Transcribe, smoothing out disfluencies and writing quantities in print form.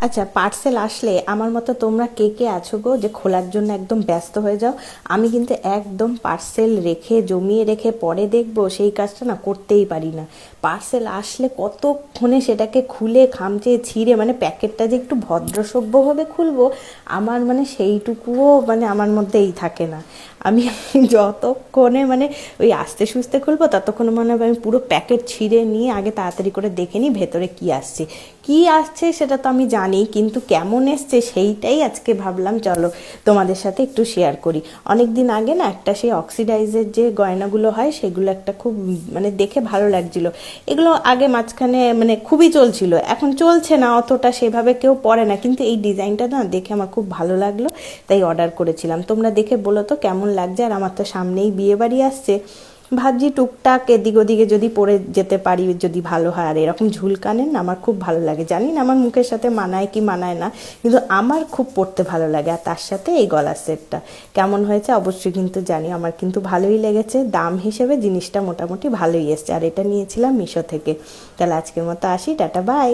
আচ্ছা, পার্সেল আসলে আমার মতো তোমরা কে কে আছো গো যে খোলার জন্য একদম ব্যস্ত হয়ে যাও? আমি কিন্তু একদম পার্সেল রেখে জমিয়ে রেখে পরে দেখবো সেই কাজটা না করতেই পারি না। পার্সেল আসলে কতক্ষণে সেটাকে খুলে খামচে ছিঁড়ে মানে প্যাকেটটা যে একটু ভদ্রসভ্যভাবে খুলবো, আমার মানে সেইটুকুও মানে আমার মধ্যেই থাকে না। আমি যতক্ষণে মানে ওই আস্তে সুস্তে খুলবো ততক্ষণ মনে হবে আমি পুরো প্যাকেট ছিঁড়ে নিয়ে আগে তাড়াতাড়ি করে দেখে নিই ভেতরে কী আসছে। কী আসছে সেটা তো আমি জানি, কিন্তু কেমন এসছে সেইটাই আজকে ভাবলাম চলো তোমাদের সাথে একটু শেয়ার করি। অনেক দিন আগে না একটা সেই অক্সিডাইজের যে গয়নাগুলো হয় সেগুলো একটা খুব মানে দেখে ভালো লাগছিল। এগুলো আগে মাঝখানে মানে খুবই চলছিল, এখন চলছে না অতটা, সেভাবে কেউ পরে না, কিন্তু এই ডিজাইনটা না দেখে আমার খুব ভালো লাগলো, তাই অর্ডার করেছিলাম। তোমরা দেখে বলো তো কেমন লাগছে। আর আমার তো সামনেই বিয়ে বাড়ি আসছে, ভাবছি টুকটাক এদিক ওদিকে যদি পরে যেতে পারি যদি ভালো হয়। আর এরকম ঝুলকানের না আমার খুব ভালো লাগে, জানি না আমার মুখের সাথে মানায় কি মানায় না, কিন্তু আমার খুব পরতে ভালো লাগে। আর তার সাথে এই গলার সেটটা কেমন হয়েছে অবশ্যই কিন্তু জানি, আমার কিন্তু ভালোই লেগেছে। দাম হিসেবে জিনিসটা মোটামুটি ভালোই এসছে। আর এটা নিয়েছিলাম মিশো থেকে। তাহলে আজকের মতো আসি, টাটা বাই।